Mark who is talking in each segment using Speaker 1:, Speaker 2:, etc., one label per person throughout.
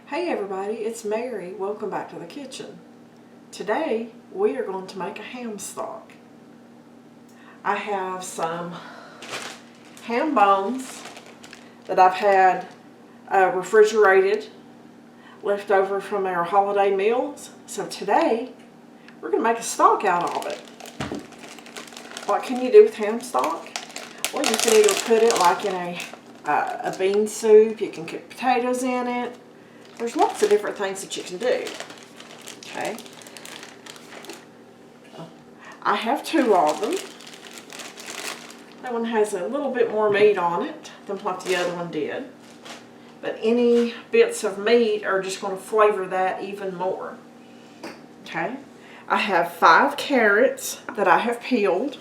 Speaker 1: Hey everybody, it's Mary. Welcome back to the kitchen. Today we are going to make a ham stock. I have some ham bones that I've had refrigerated, left over from our holiday meals. So today we're going to make a stock out of it. What can you do with ham stock? Well, you can either put it like in a bean soup, you can cook potatoes in it. There's lots of different things that you can do. Okay. I have two of them. That one has a little bit more meat on it than what the other one did. But any bits of meat are just going to flavor that even more. Okay. I have 5 carrots that I have peeled.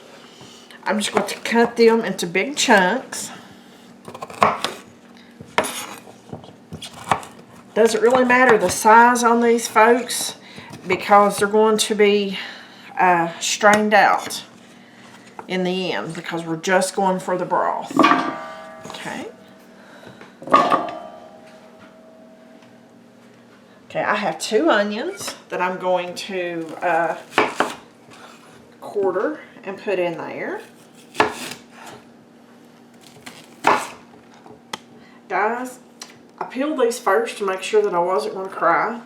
Speaker 1: I'm just going to cut them into big chunks. Doesn't really matter the size on these folks because they're going to be strained out in the end because we're just going for the broth. Okay. Okay, I have 2 onions that I'm going to quarter and put in there. Guys, I peeled these first to make sure that I wasn't going to cry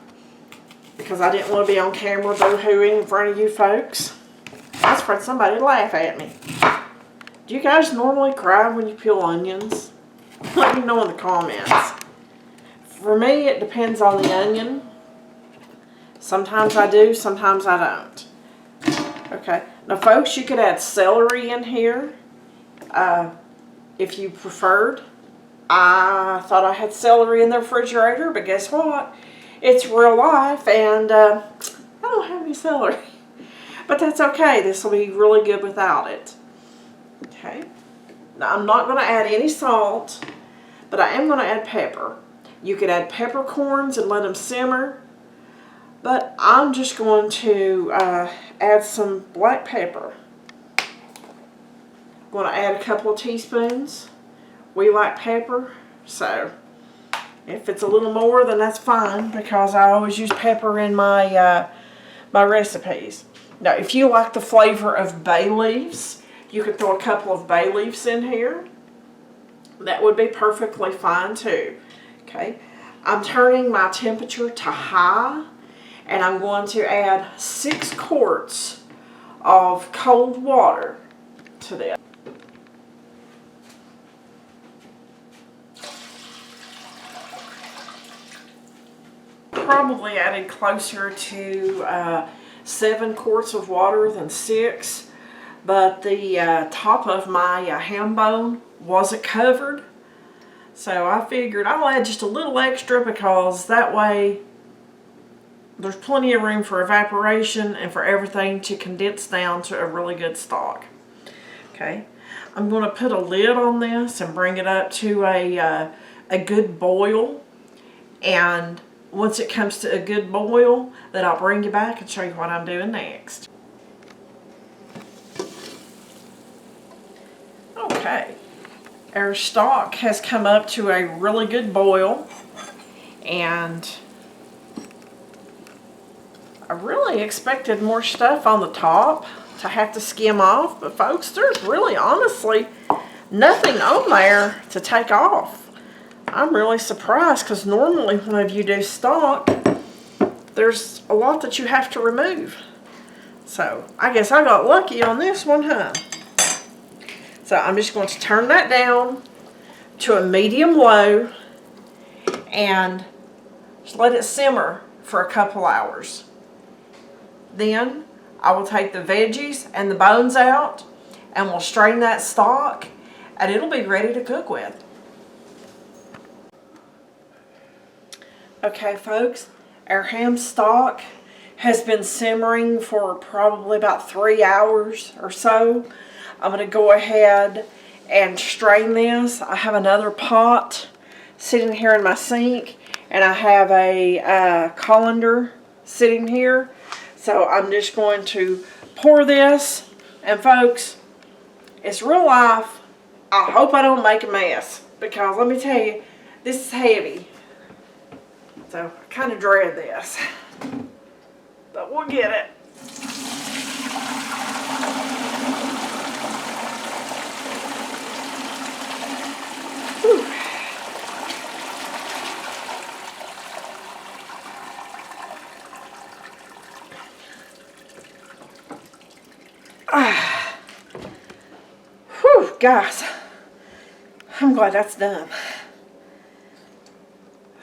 Speaker 1: because I didn't want to be on camera boo-hooing in front of you folks. I was afraid somebody would laugh at me. Do you guys normally cry when you peel onions? Let me know in the comments. For me, it depends on the onion. Sometimes I do, sometimes I don't. Okay, now folks, you could add celery in here if you preferred. I thought I had celery in the refrigerator, but guess what? It's real life, and I don't have any celery. But that's okay. This will be really good without it. Okay. Now, I'm not going to add any salt, but I am going to add pepper. You could add peppercorns and let them simmer, but I'm just going to add some black pepper. I'm going to add a couple of teaspoons. We like pepper, so if it's a little more, then that's fine because I always use pepper in my my recipes. Now, if you like the flavor of bay leaves, you could throw a couple of bay leaves in here. That would be perfectly fine too. Okay, I'm turning my temperature to high, and I'm going to add 6 quarts of cold water to this. Probably added closer to 7 quarts of water than 6, but the top of my ham bone wasn't covered, so I figured I'll add just a little extra because that way there's plenty of room for evaporation and for everything to condense down to a really good stock. Okay, I'm going to put a lid on this and bring it up to a good boil, and once it comes to a good boil, then I'll bring you back and show you what I'm doing next. Okay, our stock has come up to a really good boil, and I really expected more stuff on the top to have to skim off, but folks, there's really honestly nothing on there to take off. I'm really surprised because normally whenever you do stock, there's a lot that you have to remove. So I guess I got lucky on this one, huh? So I'm just going to turn that down to a medium low and just let it simmer for a couple hours. Then I will take the veggies and the bones out and we'll strain that stock and it'll be ready to cook with. Okay folks, our ham stock has been simmering for probably about 3 hours or so. I'm going to go ahead and strain this. I have another pot sitting here in my sink, and I have a colander sitting here. So I'm just going to pour this, and folks, it's real life. I hope I don't make a mess because let me tell you, this is heavy. So I kind of dread this, but we'll get it. Whew. Whew, guys, I'm glad that's done.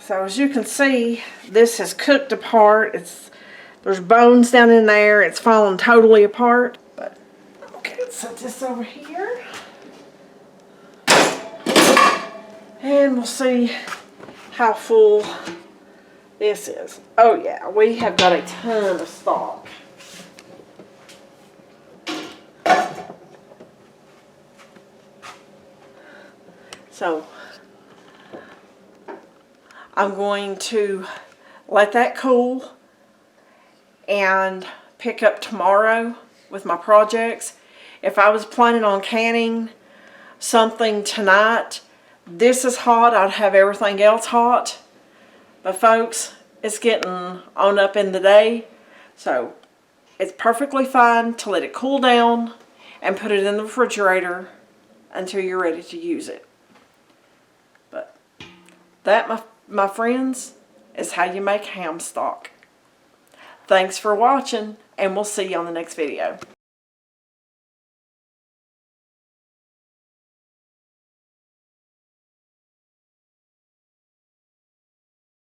Speaker 1: So as you can see, this has cooked apart. There's bones down in there. It's fallen totally apart. But okay, let's set this over here. And we'll see how full this is. Oh yeah, we have got a ton of stock. So I'm going to let that cool and pick up tomorrow with my projects. If I was planning on canning something tonight, this is hot, I'd have everything else hot. But folks, it's getting on up in the day, so it's perfectly fine to let it cool down and put it in the refrigerator until you're ready to use it. But that, my friends, is how you make ham stock. Thanks for watching, and we'll see you on the next video.